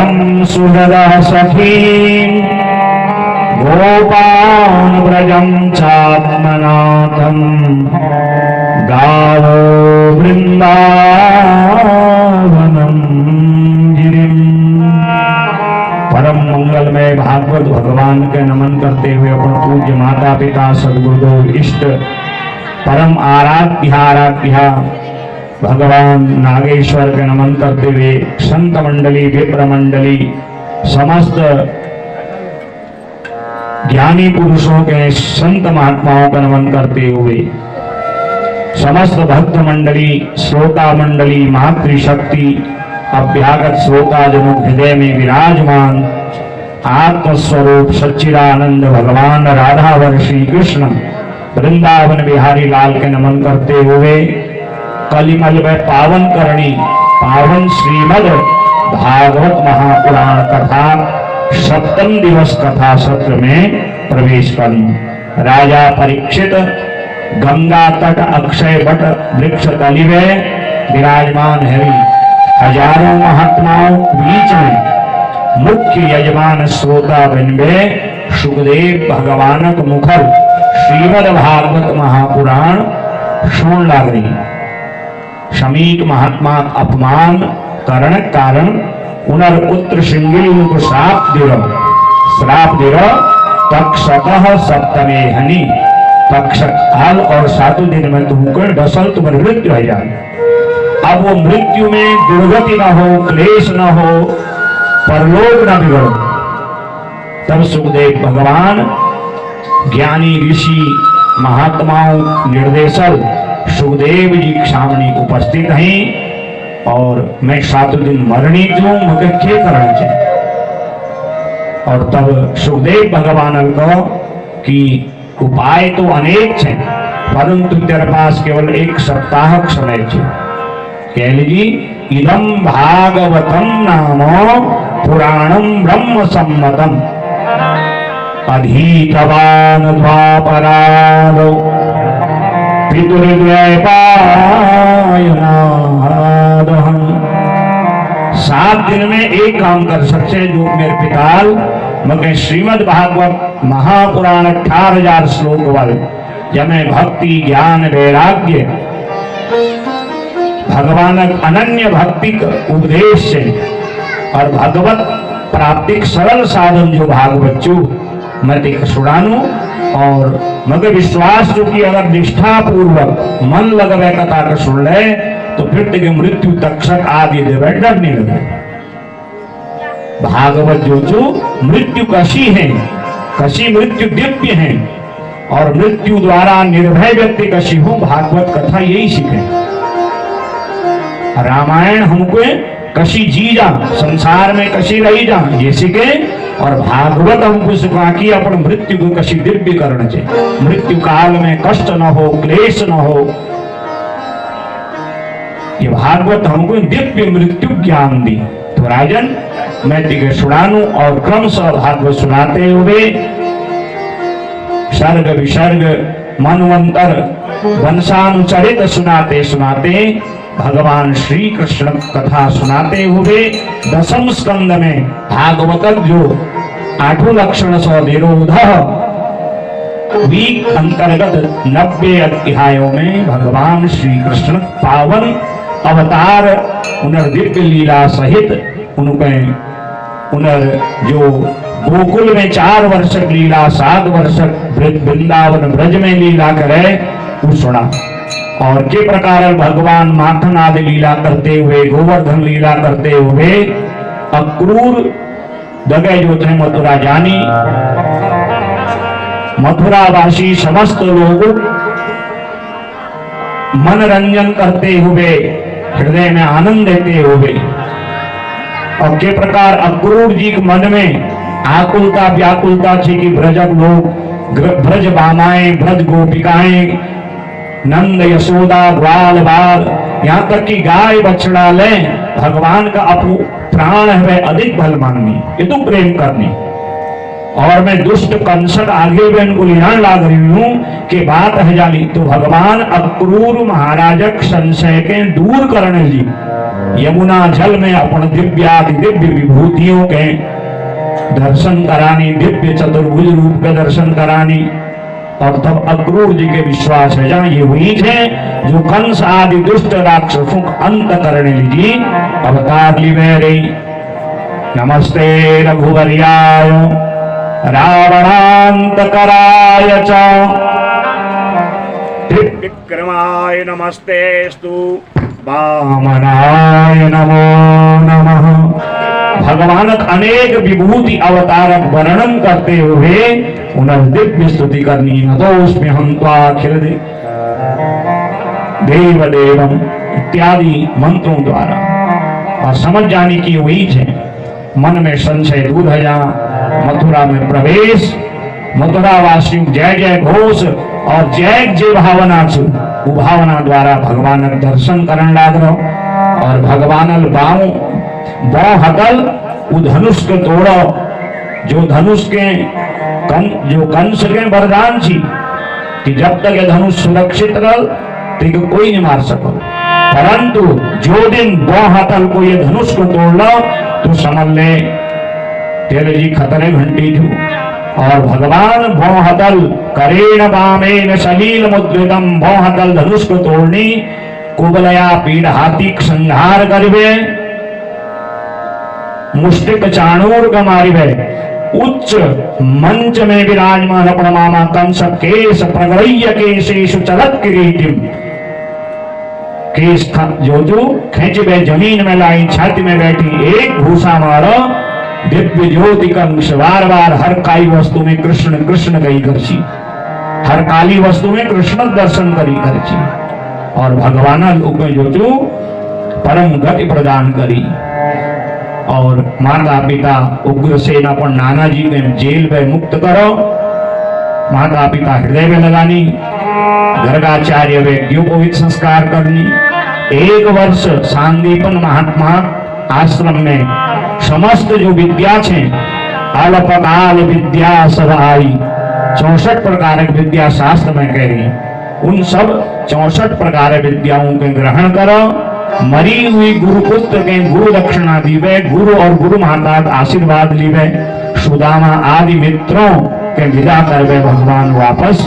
परम सुहृदः सखी गोपान् व्रजं चात्मनाथं गावो वृंदावनं गिरिम्। परम मंगलमय भागवत भगवान के नमन करते हुए अपने पूज्य माता पिता सद्गुरुदेव इष्ट परम आराध्या भगवान नागेश्वर के नमन करते हुए संत मंडली विप्र मंडली समस्त ज्ञानी पुरुषों के संत महात्माओं का नमन करते हुए समस्त भक्त मंडली श्रोता मंडली मातृशक्ति अभ्यागत श्रोता जनों हृदय में विराजमान आत्मस्वरूप सच्चिदानंद भगवान राधावर श्री कृष्ण वृंदावन बिहारी लाल के नमन करते हुए कलिमल में पावन करणी पावन श्रीमद भागवत महापुराण कथा सप्तम दिवस कथा सत्र में प्रवेश करूं। राजा परीक्षित गंगा तट अक्षय बट वृक्ष तली में विराजमान है। हजारों महात्माओं बीच में मुख्य यजमान श्रोता बनबे सुखदेव भगवानक मुखर श्रीमद भागवत महापुराण सुन लागरी। शमीक महात्मा अपमान करण कारण उनर पुत्र सिंगिल उनको श्राप दिरो तक्षतः सप्तमे हनि तक्षक काल और 7 दिन में तुमको दसल तुम्हारी मृत्यु हो जाए। अब वो मृत्यु में दुर्गति न हो क्लेश न हो परलोक न बिगड़ो। तब सुखदेव भगवान ज्ञानी ऋषि महात्माओं निर्देशक सुखदेव जी सामने उपस्थित हैं और मैं 7 दिन मरनी दूं मुझे क्या करना चाहिए। और तब सुखदेव भगवान को कि उपाय तो अनेक हैं परंतु तेरे पास केवल 1 सप्ताह समय है। कह लीजिए इदम भागवतम नाम पुराणम ब्रह्म सम्मतम अधीतवान द्वापरादौ पितुर्द्वैपायनादहं। 7 दिन में एक काम कर सकते जो मेरे पिताल मगे श्रीमद भागवत महापुराण 18,000 श्लोक वाले जमे भक्ति ज्ञान वैराग्य भगवान अनन्य भक्ति उपदेश से और भगवत प्राप्ति सरल साधन जो भागवत चू मैं सुनानू और मगर विश्वास जो कि अगर निष्ठा पूर्वक मन लगवे कथा का सुन ले तो फिर तेरे मृत्यु तक्षक आदि देवे डर नहीं लगे। भागवत जो मृत्यु कशी है कशी मृत्यु दिव्य है और मृत्यु द्वारा निर्भय व्यक्ति कशी हो भागवत कथा यही सीखे। रामायण हमको कशी जी जा संसार में कशी रही जा ये सीखे और भागवत हमको सिखा कि अपन मृत्यु को कशी दिव्य करना चाहिए। मृत्यु काल में कष्ट न हो क्लेश न हो। ये भागवत हमको दिव्य मृत्यु ज्ञान दी। तो राजन मैं तिके सुनानू और क्रमशः भागवत सुनाते हुए सर्ग विसर्ग मनवंतर वंशानुचरित सुनाते सुनाते भगवान श्री कृष्ण कथा सुनाते हुए 10वें स्कंद में भागवत जो 8 लक्षण सौ निरोध वीक अंतर्गत 90 अध्यायों में भगवान श्री कृष्ण पावन अवतार उनर दिव्य लीला सहित उनके उनर जो गोकुल में 4 वर्षक लीला 7 वर्षक वृंदावन ब्रज में लीला करे वो सुना और के प्रकार भगवान माखन आदि लीला करते हुए गोवर्धन लीला करते हुए अक्रूर दगे जो थे मथुरा जानी मथुरावासी समस्त लोग मनोरंजन करते हुए हृदय में आनंद देते हुए और के प्रकार अक्रूर जी के मन में आकुलता व्याकुलता थी कि ब्रजक लोग ब्रज बामाएं ब्रज गोपिकाएं नंद यशोदा ग्वाल बाल यहाँ तक कि गाय बछड़ा ले भगवान का अपू प्राण है अधिक भल मांगनी ये तो प्रेम करनी। और मैं दुष्ट कंसक आगे भी इनको लिहान लाग रही हूँ कि बात है जाली तो भगवान अक्रूर महाराजक संशय के दूर करने जी यमुना जल में अपन दिव्यादि दिव्य विभूतियों के दर्शन करानी, दिव्य चतुर्भुज रूप के दर्शन करानी। और तब अक्रूर जी के विश्वास है जहाँ ये हुई थे जो कंस आदि दुष्ट राक्षसों का अंत करने लीजिए अवतार लिवे रे। नमस्ते रघुवर्याय रावणांत कराय च विक्रमाय नमस्तेस्तु वामनाय नमो नमः। भगवान अनेक विभूति अवतारक वर्णन करते हुए उन्हें दिव्य स्तुति करनी। न तो उसमें हम तो अखिल देव देवम इत्यादि मंत्रों द्वारा और समझ जाने की हुई है। मन में संशय दूर है। जहाँ मथुरा में प्रवेश, मथुरा वासियों जय जय घोष और जय जय भावना छू भावना द्वारा भगवान दर्शन करने लाग रहो। और भगवान बाऊ बौ हकल उ धनुष के तोड़ो जो धनुष के जो कंस के वरदान थी कि जब तक ये धनुष सुरक्षित रह तो कोई नहीं मार सको। परंतु जो दिन बौ हकल को ये धनुष को तोड़ लो तो समझ ले तेरे जी खतरे घंटी थू। और भगवान भौ हकल करेण बामेन सलील मुद्रितम भौ हकल धनुष को तोड़नी कुबलया पीड़ हाथी संहार करिवे मुष्टिक चाणूर का मारिवे। उच्च मंच में विराजमान अपना मामा कंस केश प्रगरय्य केशेषु चलत किरीटिम केश जो खेच वे जमीन में लाई छाती में बैठी एक भूसा मारो दिव्य ज्योति कंस बार बार हर काई वस्तु में कृष्ण कृष्ण गई करची हर काली वस्तु में कृष्ण दर्शन करी करची। और भगवान लोक जो परम गति प्रदान करी। और माता पिता उग्रसेन अपन नाना जी के जेल में मुक्त करो। माता पिता हृदय में लगानी, गर्गाचार्य यज्ञोपवीत संस्कार करनी। 1 वर्ष सांदीपन महात्मा आश्रम में समस्त जो विद्या छे अल्पकाल विद्या सब आई 64 प्रकार की विद्या शास्त्र में कह रही। उन सब 64 प्रकार विद्याओं के ग्रहण करो। मरी हुई गुरुपुत्र के गुरु दक्षिणा दीवे, गुरु और गुरु महाराज आशीर्वाद लीवे। सुदामा आदि मित्रों के विदा करवे भगवान वापस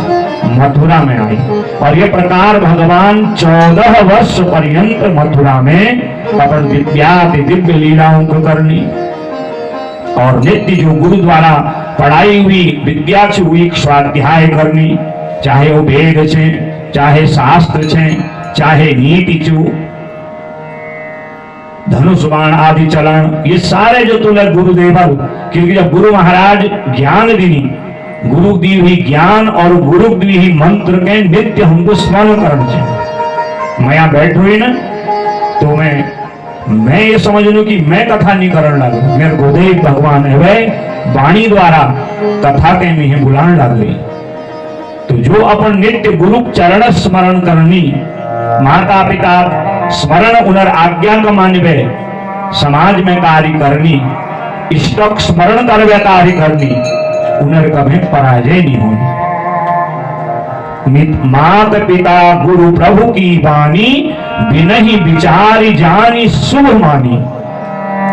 मथुरा में आई। और ये प्रकार भगवान 14 वर्ष पर्यंत मथुरा में अपन विद्या दिव्य लीलाओं को करनी। और नित्य जो गुरु द्वारा पढ़ाई हुई विद्या हुई स्वाध्याय करनी, चाहे वो वेद छे, चाहे शास्त्र छे, चाहे नीति चू धनुष बाण आदि चलन, ये सारे जो तुले गुरुदेव। क्योंकि जब गुरु महाराज ज्ञान दीनी, गुरु दी हुई ज्ञान और गुरु दी हुई मंत्र के नित्य हमको स्मरण करना चाहिए। मैं यहाँ बैठ हुई ना तो मैं ये समझ लू कि मैं कथा नहीं करने लगा, मेरे गुरुदेव भगवान है वे वाणी द्वारा कथा के में बुलाने लग गई। तो जो अपन नित्य गुरु चरण स्मरण करनी, माता पिता स्मरण उनर आज्ञा का मानवे, समाज में कार्य करनी, इष्टक स्मरण करवे कार्य करनी, उनर कभी पराजय नहीं होनी। मात पिता गुरु प्रभु की वाणी बिनहि विचारी जानी शुभ मानी।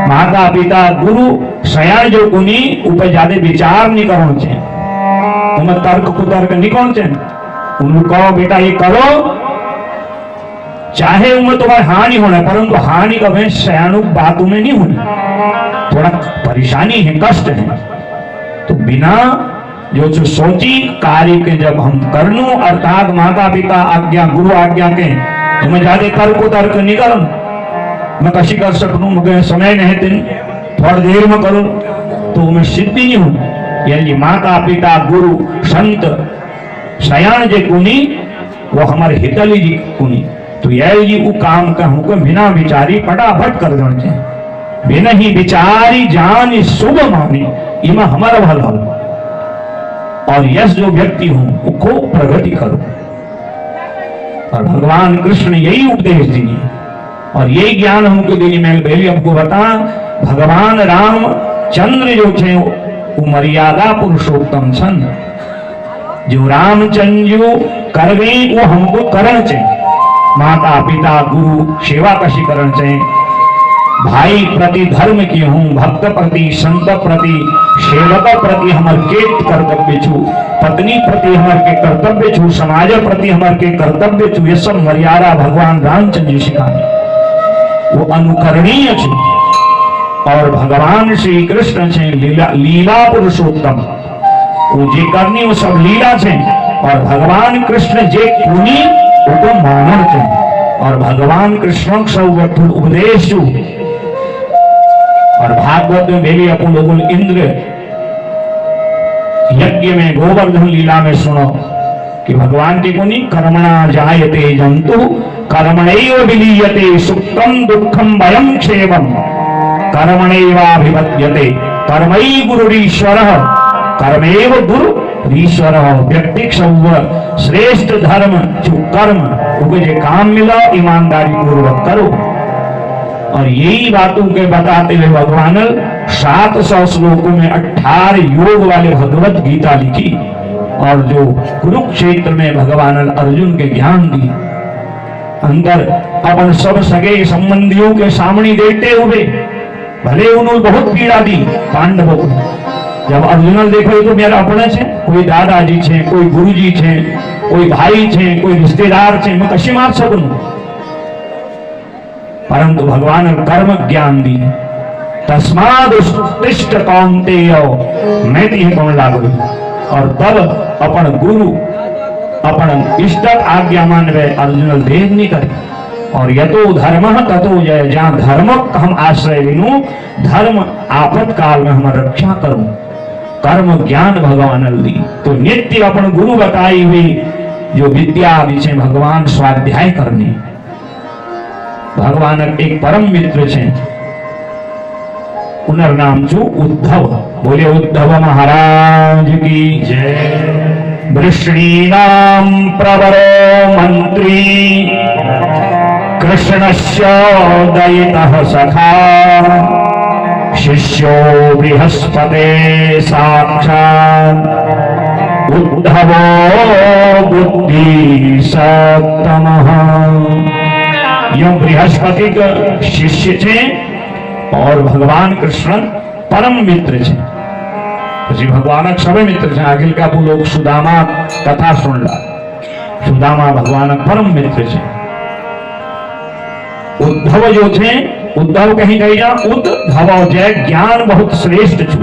माता पिता गुरु सयान जो गुनी ऊपर ज्यादा विचार नहीं करना चाहिए, उन्हें तर्क कुतर्क नहीं करना चाहिए। उनको कहो बेटा ये करो, चाहे उनमें तुम्हारी हानि होना, परंतु हानि कभी सयानु बातों में नहीं होनी। थोड़ा परेशानी है, कष्ट है, तो बिना जो सोची कार्य के जब हम कर लू, अर्थात माता पिता आज्ञा गुरु आज्ञा के तुम्हें ज्यादा तर्क तर्क नहीं करो। मैं कशी कर सकूं, मुझे समय नहीं दिन थोड़ी देर में करूं तो मैं सिद्धि नहीं हूं। यानी माता पिता गुरु संत सयान जे कुनी वो हमारे हितली जी कुनी, तो यह जी वो काम का हमको बिना विचारी फटाफट कर देना चाहिए। बिना ही विचारी जान शुभ मानी, इमा हमारा भला हो। और यश जो व्यक्ति हूं वो खूब प्रगति करो। और भगवान कृष्ण यही उपदेश दिए और यही ज्ञान हमको देनी। मैं पहले आपको बता, भगवान राम चंद्र जो थे वो मर्यादा पुरुषोत्तम छन। जो रामचंद्र कर गई वो हमको करण चाहिए। माता पिता गुरु सेवा कशी करण चाहिए, भाई प्रति धर्म की हूँ, भक्त प्रति, संत प्रति, सेवक प्रति हमर के कर्तव्य छू, पत्नी प्रति हमर के कर्तव्य छू, समाज प्रति हमर के कर्तव्य छू। ये सब मर्यादा भगवान रामचंद्र जी सिखाने, वो अनुकरणीय छे। और भगवान श्री कृष्ण छे लीला पुरुषोत्तम, वो जे करनी वो सब लीला छे। और भगवान कृष्ण जे कुनी वो मानव छे। और भगवान कृष्ण सब उपदेश छू। और भागवत में भेली अपन लोगों इंद्र यज्ञ में गोवर्धन लीला में सुनो कि भगवान की गुनी कर्मणा जायते जंतु कर्मणैव विलीयते सुखम दुखम भयम क्षेमम कर्मणैवाभिपद्यते कर्मई गुरुरीश्वरः कर्मेव गुरुरीश्वर। व्यक्ति श्रेष्ठ धर्म जो कर्म जो काम मिला ईमानदारी पूर्वक करो। और यही बातों के बताते हुए भगवान 700 श्लोकों में 18 योग वाले भगवत गीता लिखी। और जो कुरुक्षेत्र में भगवान अर्जुन के ज्ञान दी, अंदर अपन सब सगे संबंधियों के सामने देते हुए भले उन्होंने बहुत पीड़ा दी पांडवों को। जब अर्जुन देखो तो मेरा अपने छे, कोई दादाजी छे, कोई गुरुजी छे, कोई भाई छे, कोई रिश्तेदार छे, मैं कशी मार सकूं। परंतु भगवान कर्म ज्ञान दी, तस्माद उत्तिष्ठ कौन्तेय, मैं ती कौन लागू। और तब अपन गुरु अपन इष्ट आज्ञा मानवे अर्जुन देव नहीं करे। और यतो धर्म ततो जय, जहाँ धर्म हम आश्रय लेनु, धर्म आपत काल में हम रक्षा करूं। कर्म ज्ञान भगवान दी तो नित्य अपन गुरु बताई हुई जो विद्या विषय भगवान स्वाध्याय करनी। भगवान एक परम मित्र छे, उनर नाम छू उद्धव। बोले उद्धव महाराज की जय। वृष्णीनाम प्रवरो मंत्री कृष्णस्य दयितः सखा शिष्यो बृहस्पते साक्षात् उद्धवो बुद्धि सत्तमः। यो बृहस्पति का शिष्य थे और भगवान कृष्ण परम मित्र छे। પછી ભગવાન સવે મિત્ર છે। આગળ કાપુ લોક સુદામા કથા સુનલા, સુદામા ભગવાન પરમ મિત્ર છે। उद्धव जो थे, उद्धव कहीं गई जा उद्धव जय ज्ञान बहुत श्रेष्ठ छू।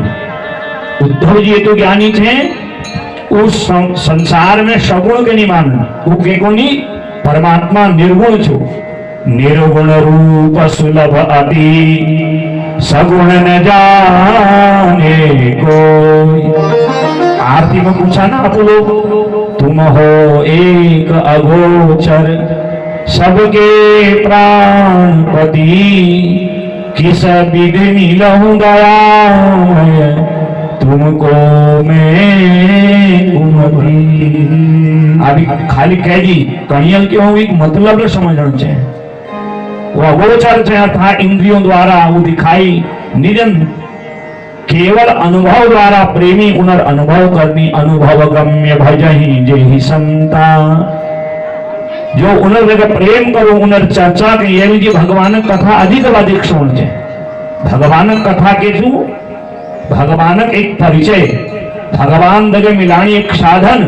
उद्धव जी तो ज्ञानी थे, उस संसार में सगुण के नहीं मान, वो के को नहीं परमात्मा निर्गुण छू। निर्गुण रूप सुलभ अति सगुण न जाने कोई। आरती में पूछा ना आप लोग, तुम हो एक अगोचर सबके प्राणपति किस विध मिलऊं दया तुमको मैं अभी खाली कह दी कहियल क्यों मतलब समझना चाहिए। वो अगोचर है अर्थात इंद्रियों द्वारा वो दिखाई निजन, केवल अनुभव द्वारा प्रेमी उनर अनुभव करनी। अनुभव गम्य भजहि जेहि संता, जो उनर जगह प्रेम करो उनर चर्चा के ये जी भगवान कथा अधिक अधिक सुन छे। भगवान कथा के जो भगवान एक परिचय, भगवान दगे मिलानी एक साधन,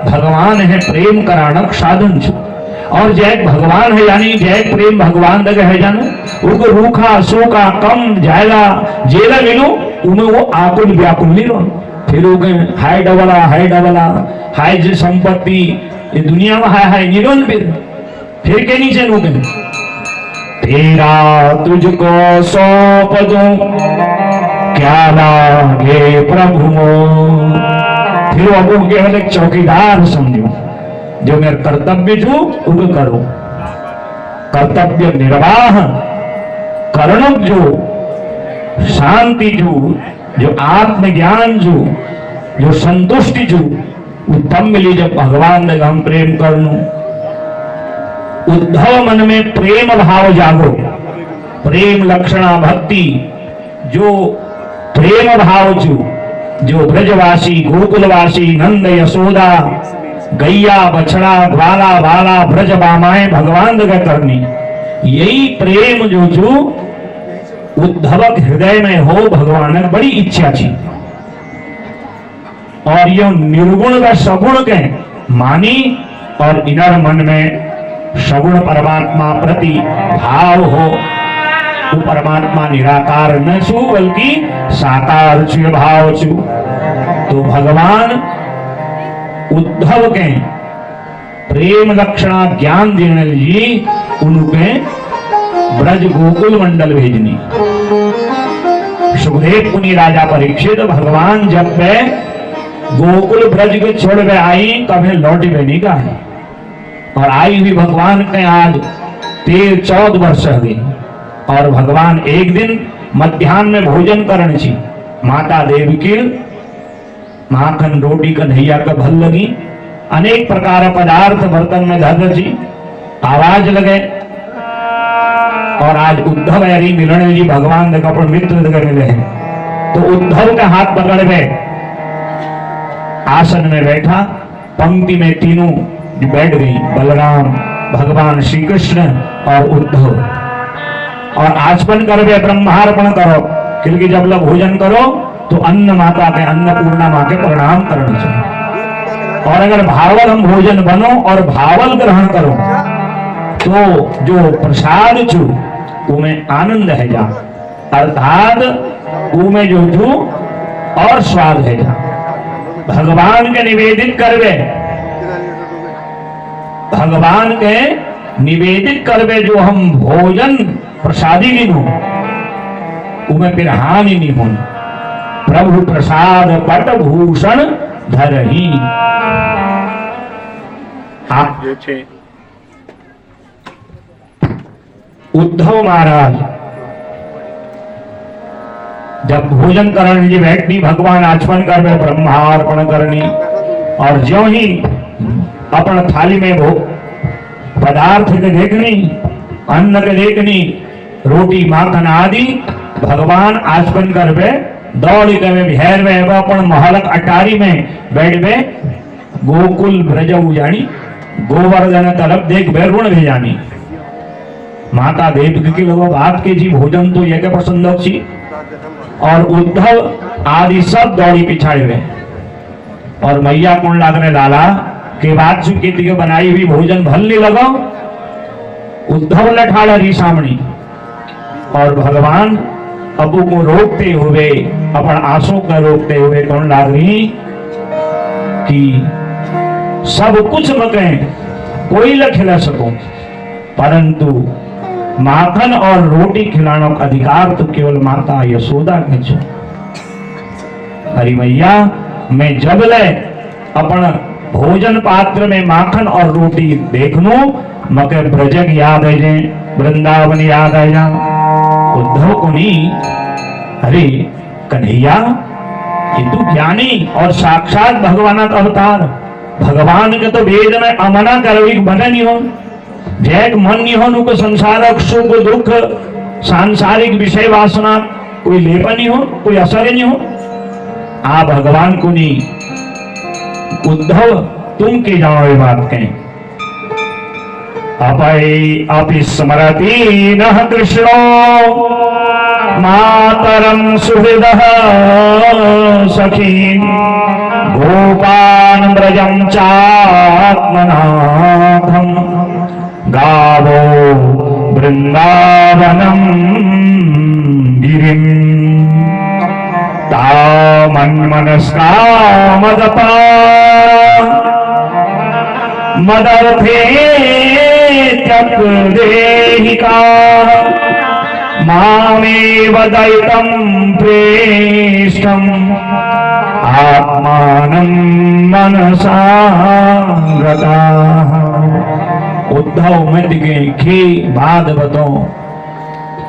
भगवान है प्रेम कराणक साधन छो। और जय भगवान है यानी जय प्रेम भगवान दगे है जानो, उनको रूखा सूखा कम जायला जेला मिलो उन्हें वो आकुल व्याकुल नहीं रो। फिर वो हाय डबला हाय जो संपत्ति ये दुनिया में हाय निरोन फिर के नीचे लोग तेरा तुझको सौंप दूं क्या लागे प्रभु। फिर वो केवल एक चौकीदार समझो, जो मेरा कर्तव्य छू वो करो। कर्तव्य निर्वाह करण जो शांति जो आत्मज्ञान जो संतुष्टि जो तब मिली जब भगवान ने हम प्रेम कर लू। उद्धव मन में प्रेम भाव जागो, प्रेम लक्षणा भक्ति जो प्रेम भाव जो ब्रजवासी गोकुलवासी नंद यशोदा गैया बछड़ा ग्वाला बाला ब्रज बामाएं भगवान जगह करनी, यही प्रेम जो उद्धवक हृदय में हो भगवान बड़ी इच्छा थी और यो निर्गुण व सगुण के मानी और इनर मन में सगुण परमात्मा प्रति भाव हो। वो परमात्मा निराकार न छु बल्कि साकार छु भाव छु। तो भगवान उद्धव के प्रेम लक्षणा ज्ञान देने जी उनके ब्रज गोकुल मंडल भेजनी। सुखदेव मुनि राजा परीक्षित भगवान जब वे गोकुल ब्रज के छोड़ वे आई कभी लौट वे नहीं गए और आई हुई भगवान के आज 13-14 वर्ष हो गई। और भगवान एक दिन मध्याह्न में भोजन करने छी माता देव की माखन रोटी कन्हैया का भल लगी अनेक प्रकार पदार्थ बर्तन में धर छी आवाज लगे और आज उद्धव हरि मिलने जी भगवान ने कपड़ मित्र मिले हैं। तो उद्धव का हाथ पकड़ गए आसन में बैठा पंक्ति में तीनों बैठ गई बलराम भगवान श्री कृष्ण और उद्धव और आचमन करवे ब्रह्मार्पण करो क्योंकि जब लोग भोजन करो तो अन्न माता के अन्नपूर्णा माँ के प्रणाम करना चाहिए। और अगर भावल हम भोजन बनो और भावल ग्रहण करो तो जो प्रसाद छु उमें आनंद है जा अर्थात उमें जो छु और स्वाद है जा। भगवान के निवेदित करवे भगवान के निवेदित करवे जो हम भोजन प्रसादी गिनो उमें फिर हानि नहीं होनी। प्रभु प्रसाद पट भूषण धरही। आप उद्धव महाराज जब भोजन करने जी बैठनी भगवान आचमन करवे ब्रह्मार्पण करनी और ज्यों ही अपन थाली में पदार्थ के देखनी अन्न के देखनी रोटी माखन आदि भगवान आचमन करवे दौड़ के बिहार में अपन महलक अटारी में बैठ वे गोकुल ब्रज जानी गोवर्धन तरफ देख वे ऋण भेजानी। माता देव की लोगों बात के जी भोजन तो ये के पसंद छी और उद्धव आदि सब दौड़ी पिछाड़े हुए और मैया कौन लागने लाला के बाद चुकी थी बनाई हुई भोजन भलने लगा। उद्धव लठाड़ रही सामनी और भगवान अबू को रोकते हुए अपन आंसू का रोकते हुए कौन लाग रही कि सब कुछ मके कोई न खिला सको परंतु माखन और रोटी खिलाने का अधिकार तो केवल माता यशोदा के छो। हरि मैया मैं जब ले अपन भोजन पात्र में माखन और रोटी देखनू मके ब्रजक याद आ जाए वृंदावन याद आ जा। उद्धव को नहीं अरे कन्हैया ये तो ज्ञानी और साक्षात भगवान का अवतार भगवान के तो वेद में अमना करवी बने नहीं हो जैक मन नहीं हो नुको संसारक सुख दुख सांसारिक विषय वासना कोई लेपा नहीं हो कोई असर नहीं हो। आ भगवान को नहीं उद्धव तुम के जाओ ये बात कहें अपै अपि स्मरति नः कृष्णो मातरं सुहृदः सखीन् गोपान् व्रजं चात्मनाथं गावो वृंदावनं गिरिम् तामन्मनस्का मदपा मदर्थे त्यक्देहिका मामेव दैतं प्रेष्ठम् आत्मानं मनसा गताः। उद्धव मत के बाद बताओ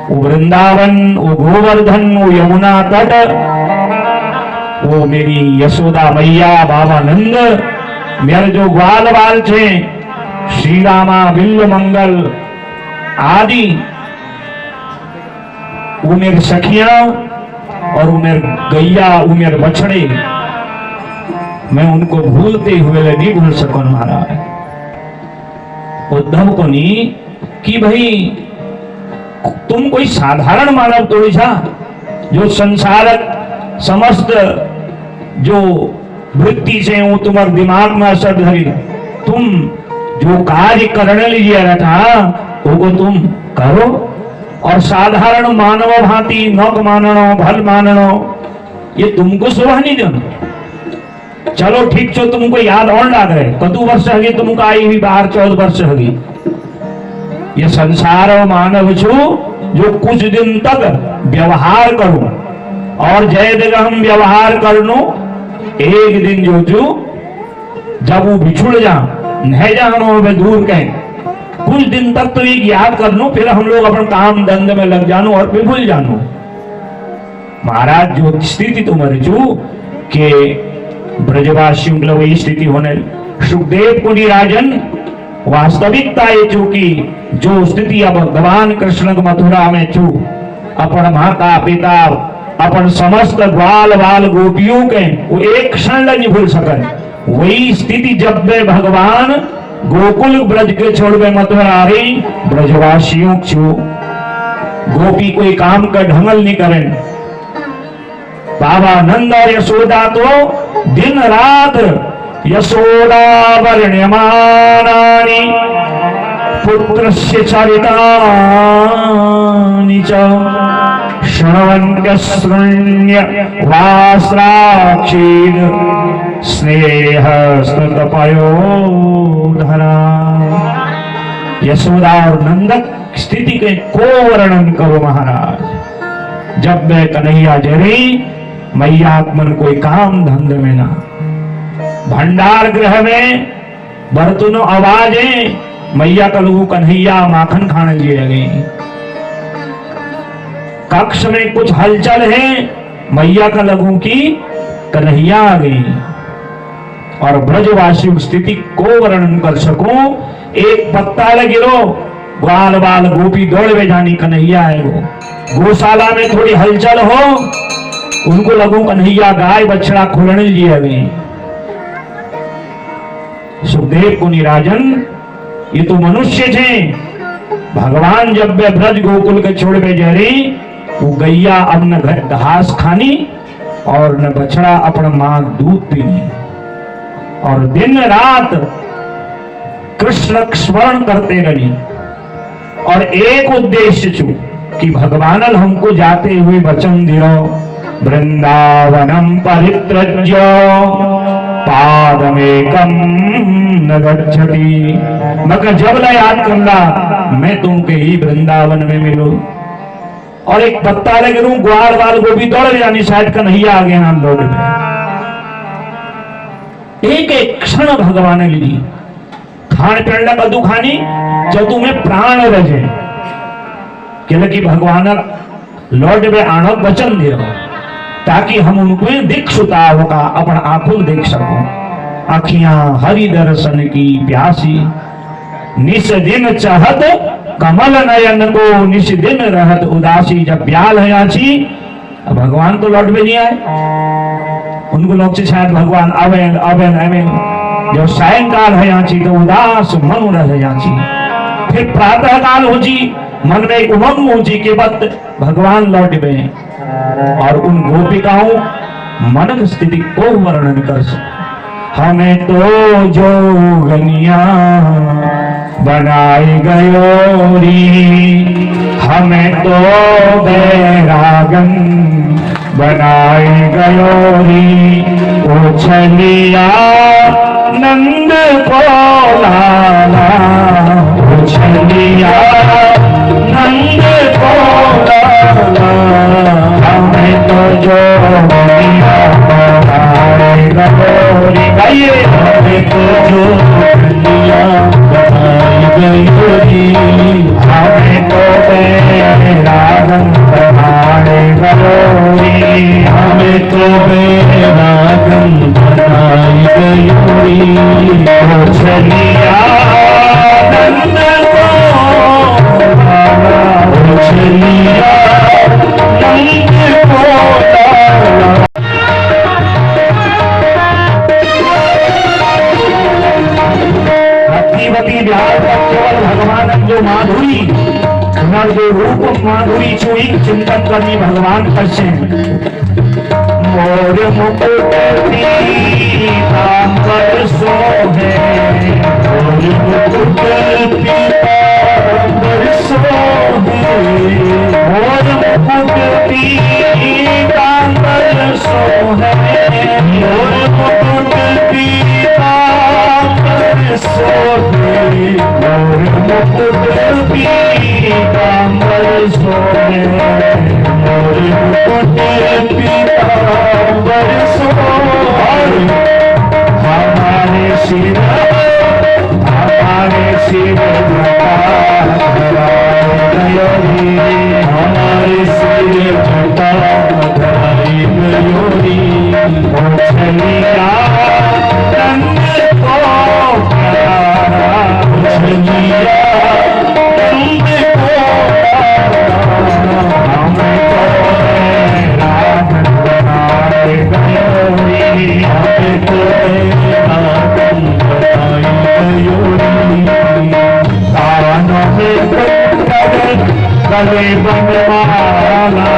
वो वृंदावन वो गोवर्धन वो यमुना तट वो मेरी यशोदा मैया बाबा नंद मेरे जो ग्वाल बाल छे श्री रामा बिल्व मंगल आदि वो मेरे सखियां और वो मेरे गैया वो मेरे बछड़े मैं उनको भूलते हुए नहीं भूल सकूं महाराज। उद्धव को नहीं कि भाई तुम कोई साधारण मानव थोड़ी छा जो संसारक समस्त जो वृत्ति से वो तुम्हारे दिमाग में असर धरी। तुम जो कार्य करने लीजिए था वो तुम करो, और साधारण मानव भांति नौक माननो भल माननो ये तुमको शोभा नहीं देना। चलो ठीक छो, तुमको याद और लाग रहे कतु वर्ष हगी तुमको आई हुई बाहर 14 वर्ष हगी। ये संसार मानव छू जो कुछ दिन तक व्यवहार करूं और जय देगा हम व्यवहार कर लो, एक दिन जो जो जब वो बिछुड़ जा नहीं जानो वे दूर कहें, कुछ दिन तक तो एक याद कर लो, फिर हम लोग अपन काम धंधे में लग जानो और फिर भूल जानो। महाराज जो स्थिति तुम्हारी जो के ब्रजवासियों के वही स्थिति होने, सुखदेव को राजन वास्तविकता ये चूकी जो स्थिति अब भगवान कृष्ण को मथुरा में चू अपन माता पिता अपन समस्त ग्वाल बाल गोपियों के वो एक क्षण नहीं भूल सके, वही स्थिति जब वे भगवान गोकुल ब्रज के छोड़वे मथुरा आ रही ब्रजवासियों छू गोपी कोई काम का ढंगल नहीं करें। बाबा नंद और यशोदा तो दिन रात यशोदा वर्ण्यमानानि पुत्रस्य चरितानि च शृण्वन्त्यशृण्य वास्राक्षीर स्नेह स्तुतपयोधरा। यशोदा और नंदक स्थिति के को वर्णन करो महाराज। जब मैं कन्हैया जरी मैया मन कोई काम धंधे में ना, भंडार गृह में बर्तनों आवाजें मैया का लोगों कन्हैया माखन खाने लिए गई, कक्ष में कुछ हलचल है मैया का लघु की कन्हैया आ गई। और ब्रजवासी स्थिति को वर्णन कर सको, एक पत्ता लगिरो ग्वाल बाल गोपी दौड़ में जानी कन्हैया है वो, गौशाला में थोड़ी हलचल हो उनको लगू कन्हैया गाय बछड़ा खुलने लिए गई। सुखदेव को निराजन ये तो मनुष्य थे, भगवान जब वे ब्रज गोकुल के छोड़ पे जा रही वो गैया अब न घास खानी और न बछड़ा अपना मां दूध पीनी, और दिन रात कृष्ण स्मरण करते रही। और एक उद्देश्य छू कि भगवान हमको जाते हुए वचन दियो वृंदावनम परित्रज्य पादमेकम न गच्छति। मगर जब ला याद करना मैं तुमके ही वृंदावन में मिलूं, और एक पत्ता लगे रू ग्वाल बाल गोपी दौड़ जानी शायद कन्हैया आ गए हम लोग में। एक एक क्षण भगवान ली खान पेड़ कदू खानी जदू में प्राण रजे कि भगवान लौट में आनो वचन दियो ताकि हम उनको दिख सुता होगा अपन आंखों देख सको। आखियां हरि दर्शन की प्यासी निस दिन चाहत कमल नयन को निस दिन रहत उदासी। जब ब्याल है आची भगवान तो लौट में नहीं आए, उनको लोग से शायद भगवान आवे आवे आवे। जब सायंकाल है आची तो उदास मन रह आची। फिर प्रातः काल हो जी मन में एक उमंग हो जी के वक्त भगवान लौट में, और उन गोपिकाओं मन की स्थिति को वर्णन कर सकते। हमें तो जोगनिया बनाई गयोरी, हमें तो बैरागन बनाई गयोरी। उछलिया नंद को लाला, उछलिया नंद को लाला। हमें तो जोगनिया बनाई गयोरी, गाइए हमें तो जोगनिया बनाई गयोरी। हमें तो बैरागन बनाई गयोरी, हमें तो बैरागन बनाई गयोरी। उछलिया नंद को लाला, उछलिया नंद को लाला। भक्तिवती बिहार का केवल भगवान जो माधुरी जो रूप माधुरी छुई चिंतन करनी भगवान करसे मोर मुकुट पीतांबर सोहे मोर मुकुट पीतांबर सोहे मोर मुकुट पीतांबर सोहे मोर मुकुट पीतांबर सोहे मोर मुकुट पीतांबर सोहे मोर मुकुट पीतांबर सोहे हमारे सिर हमारे सिर हमारे सिर झटा धराई गयोरी छलिया रंग को प्यारा छलिया रंग को हमें तो रात बनाए गयोरी हमें तो रात बनाई गयोरी कानों में गले बनवाला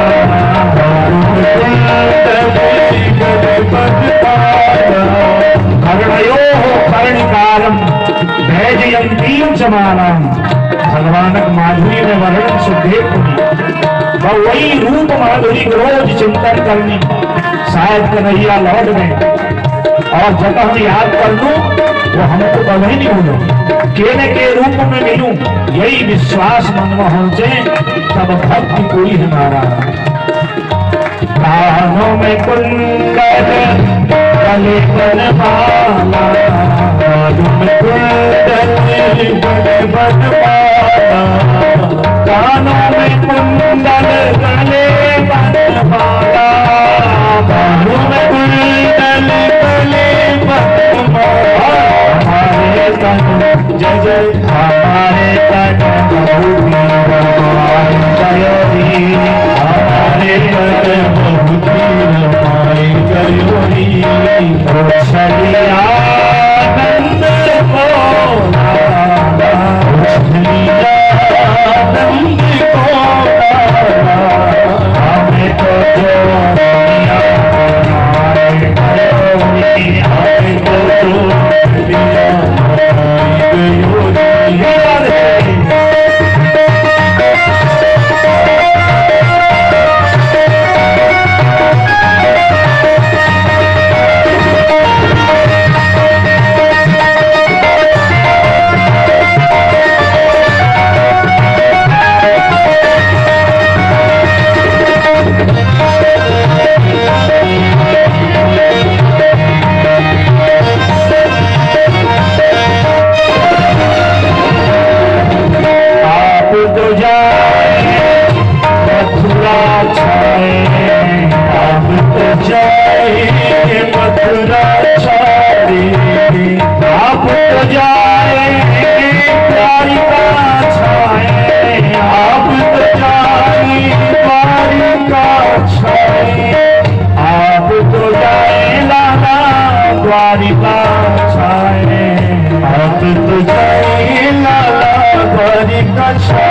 कर्णयो कर्णिकारम भैजयंतीम समानम भगवानक माधुरी में वर्णन सुदेव वही रूप माधुरी रोज चिंतन करनी शायद कन्हैया लौट गए और जब हम याद कर लूं वो हमको कभी नहीं भूलो के रूप में मिलूं यही विश्वास मन में हो जाए तब भक्ति कोई हमारा कानों में कुंडल गले बनवाला कानों में कुंडल गले बनवाला कानों में कुंडल गले बनवाला कानों में कुंडल गले बनवाला हमारे तन जय जय हमारे तन हमारे तन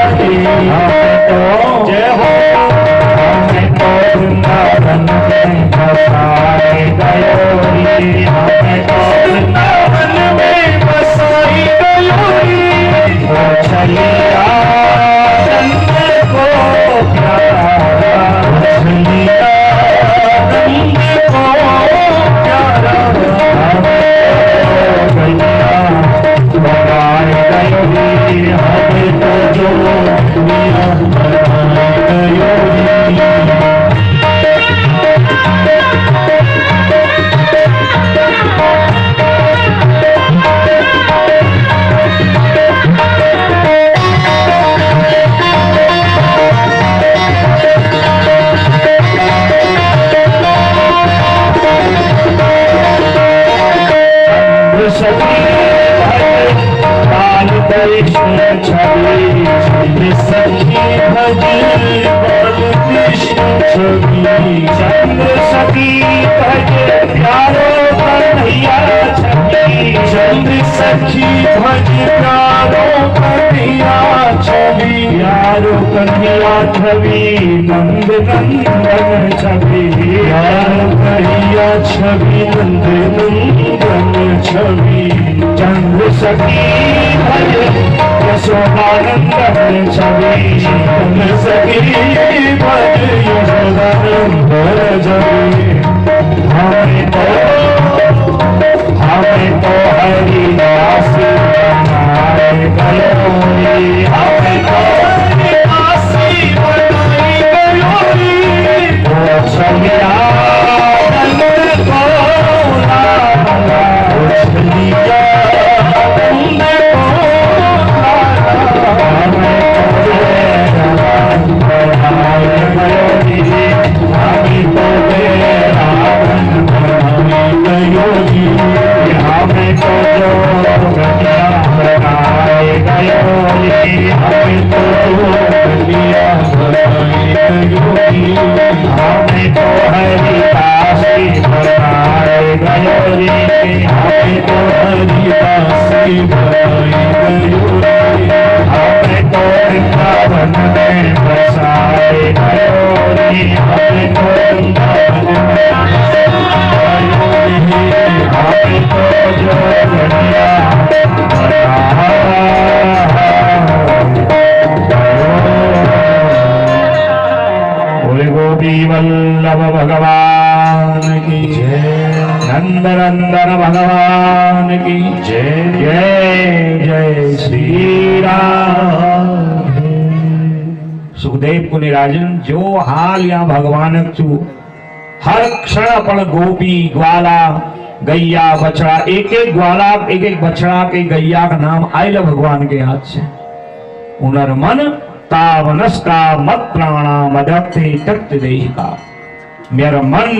छलिया नंद को छलिया नंद को हमें तो जो हमें तो जो चंद्र सखी भज प्यारो कन्हैया छवि चंद्र सखी भज प्यारो कन्हैया छवि प्यारो कन्हैया छवि नंद नंदन छवि कन्हैया छवि नंद नंदन छवि चंद्र सखी भज यशोदानंदन छवि चंद्र सखी भज यशोदानंदन छवि हमें तो हरिदास बनाए गयोरी हमें तो हरिदास बनाए गयोरी वो चलिया तन को लाला चलिया तन को लाला हमें तो गयोरी हमें तो गयोरी हमें तो जो गलिया बनाए गयोरी हमें तो जो गलिया बनाए गयोरी हमें तो हरिदासी बनाए गयोरी हमें तो हरिदासी बनाए गयोरी हमें तो वृंदावन में बसाए गयोरी हमें तो वृंदावन में हमें तो जो गलिया बोले गोपी वल्लभ भगवान की जय नंद नंदन भगवान की जय जय जय श्री राम। सुखदेव को निराजन जो हाल या भगवान चू हर क्षण पण गोपी ग्वाला गैया बछड़ा एक एक ग्वाला एक एक बछड़ा के गैया का नाम आयल भगवान के हाथ से उनर मन तावनस का मत प्राणा मदक्ति तक्त देहि का मेरा मन